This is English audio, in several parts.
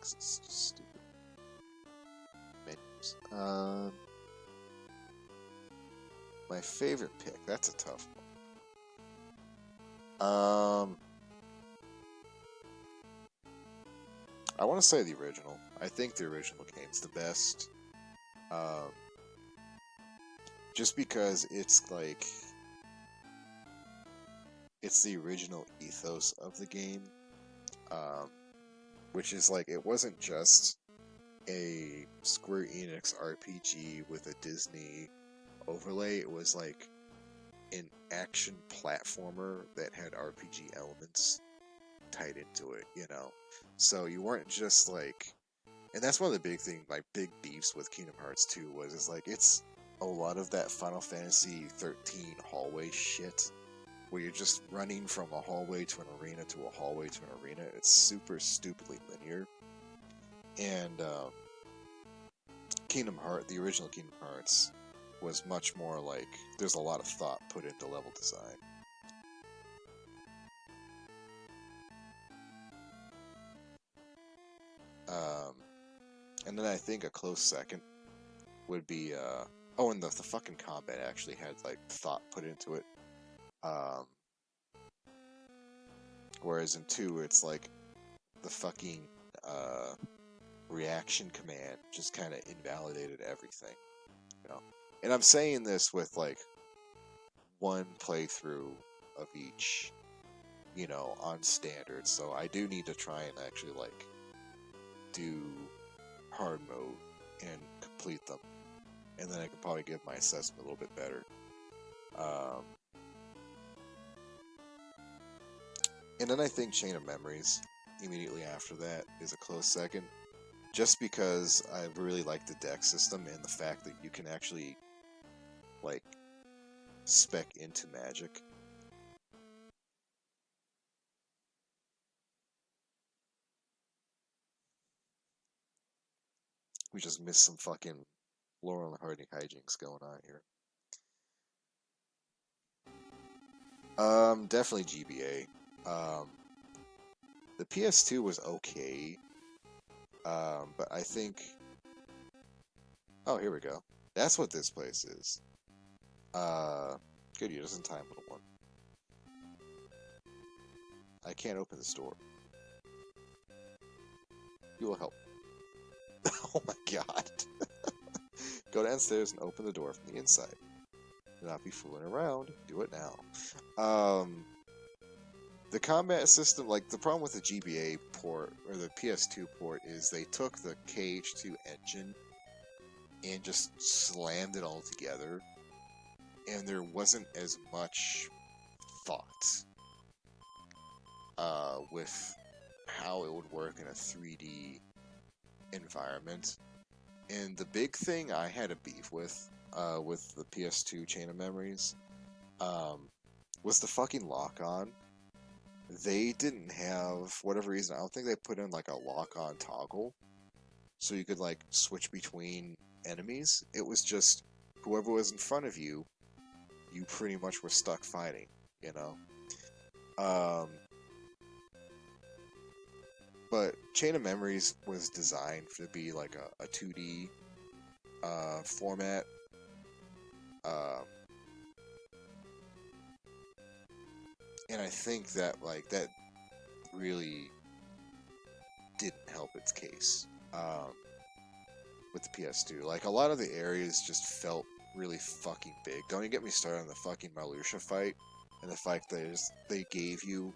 because it's just stupid menus. My favorite pick. That's a tough one. I want to say the original. I think the original game's the best. Um, just because it's like it's the original ethos of the game, um, which is like it wasn't just a Square Enix RPG with a Disney overlay. It was like an action platformer that had RPG elements tied into it, you know. So you weren't just like, and that's one of the big things, like big beefs with Kingdom Hearts 2 was it's like it's a lot of that Final Fantasy 13 hallway shit where you're just running from a hallway to an arena to a hallway to an arena. It's super stupidly linear. And Kingdom Hearts, the original Kingdom Hearts, was much more like there's a lot of thought put into level design. Um, and then I think a close second would be oh, and the fucking combat actually had like thought put into it. Um, whereas in 2, it's like the fucking uh, reaction command just kind of invalidated everything, you know. And I'm saying this with like one playthrough of each, you know, on standard. So I do need to try and actually like do hard mode and complete them, and then I can probably give my assessment a little bit better. Um, and then I think Chain of Memories immediately after that is a close second, just because I really like the deck system and the fact that you can actually like spec into Magic. We just missed some fucking Laurel and Hardy hijinks going on here. Definitely GBA. The PS2 was okay. But I think. Oh, here we go. That's what this place is. Good use in time, little one. I can't open this door. You will help. Oh my god. Go downstairs and open the door from the inside. Do not be fooling around. Do it now. The combat system, like the problem with the GBA port or the PS2 port is they took the KH2 engine and just slammed it all together, and there wasn't as much thought with how it would work in a 3D environment. And the big thing I had a beef with the PS2 Chain of Memories was the fucking lock-on. They didn't have, for whatever reason, I don't think they put in like a lock-on toggle so you could like switch between enemies. It was just whoever was in front of you, you pretty much were stuck fighting, you know? But Chain of Memories was designed to be like a 2D format. And I think that like that really didn't help its case with the PS2. Like a lot of the areas just felt really fucking big. Don't even get me started on the fucking Marluxia fight and the fact that they gave you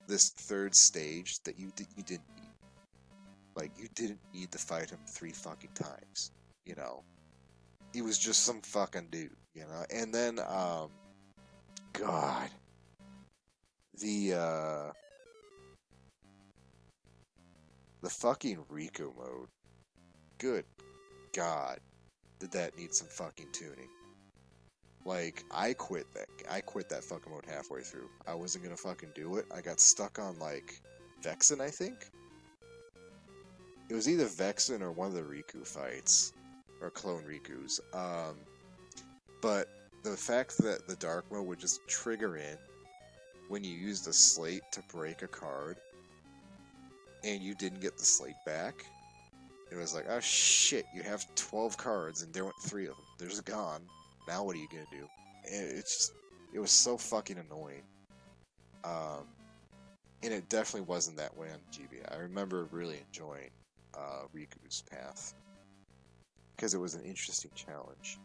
this third stage that you didn't need. Like you didn't need to fight him 3 fucking times. You know, he was just some fucking dude. You know, and then God, the fucking Riku mode. Good God, did that need some fucking tuning? Like, I quit that fucking mode halfway through. I wasn't gonna fucking do it. I got stuck on, like, Vexen, I think? It was either Vexen or one of the Riku fights. Or clone Rikus. But the fact that the dark mode would just trigger in when you used a slate to break a card, and you didn't get the slate back, it was like, oh shit, you have 12 cards and there went 3 of them. There's gone. Now what are you gonna do? And it's just, it was so fucking annoying. And it definitely wasn't that way on GBA. I remember really enjoying Riku's Path because it was an interesting challenge.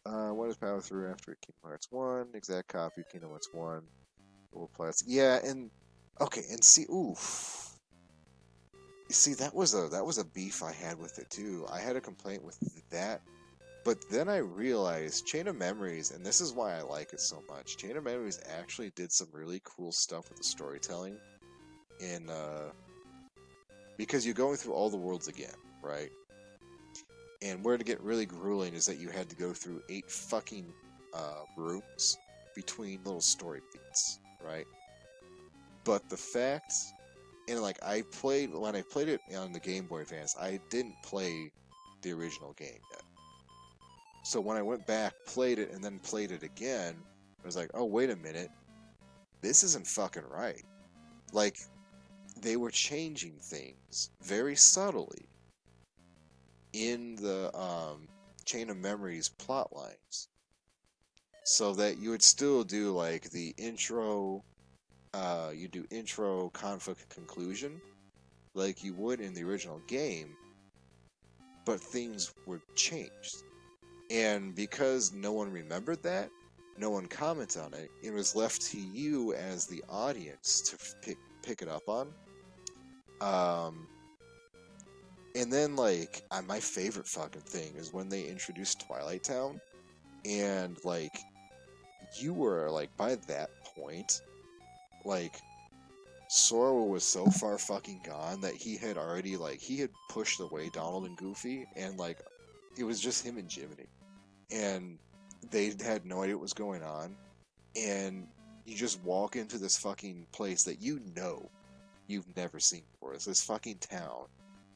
What is Power Through after Kingdom Hearts 1? Exact copy of Kingdom Hearts 1. Yeah, and okay, and see, oof. See, that was a beef I had with it too. I had a complaint with that, but then I realized Chain of Memories, and this is why I like it so much. Chain of Memories actually did some really cool stuff with the storytelling, in because you're going through all the worlds again, right? And where to get really grueling is that you had to go through 8 fucking rooms between little story beats, right? But the fact, and like when I played it on the Game Boy Advance, I didn't play the original game yet. So when I went back, played it, and then played it again, I was like, oh, wait a minute. This isn't fucking right. Like, they were changing things very subtly in the Chain of Memories plot lines. So that you would still do, like, the intro, you do intro, conflict, conclusion, like you would in the original game, but things were changed. And because no one remembered that, no one commented on it, it was left to you as the audience to pick it up on. And then, like, my favorite fucking thing is when they introduced Twilight Town, and, like, you were, like, by that point, like, Sora was so far fucking gone that he had already, like, he had pushed away Donald and Goofy, and, like, it was just him and Jiminy. And they had no idea what was going on, and you just walk into this fucking place that you know you've never seen before. It's this fucking town.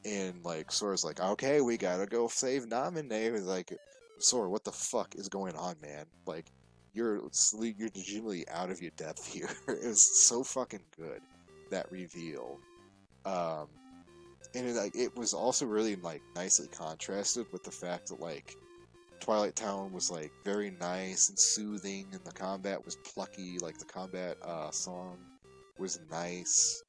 And, like, Sora's like, okay, we gotta go save Naminé. It's like, Sora, what the fuck is going on, man? Like, you're legitimately out of your depth here. It was so fucking good, that reveal. And it was also really, like, nicely contrasted with the fact that, like, Twilight Town was, like, very nice and soothing, and the combat was plucky. Like, the combat song was nice.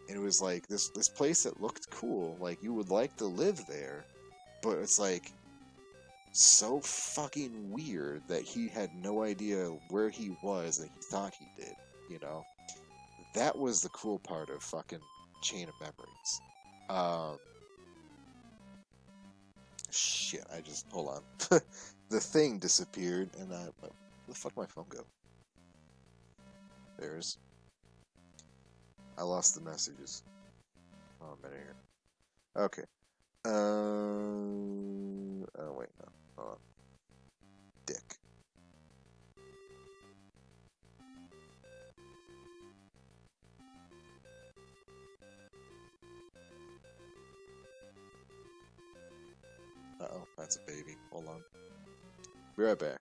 And it was like this place that looked cool, like you would like to live there, but it's like so fucking weird that he had no idea where he was and he thought he did, you know? That was the cool part of fucking Chain of Memories. Shit, hold on. The thing disappeared, and where the fuck did my phone go? I lost the messages. Oh, a minute here. Okay. Oh, wait, no. Hold on. Dick. Uh-oh, that's a baby. Hold on. Be right back.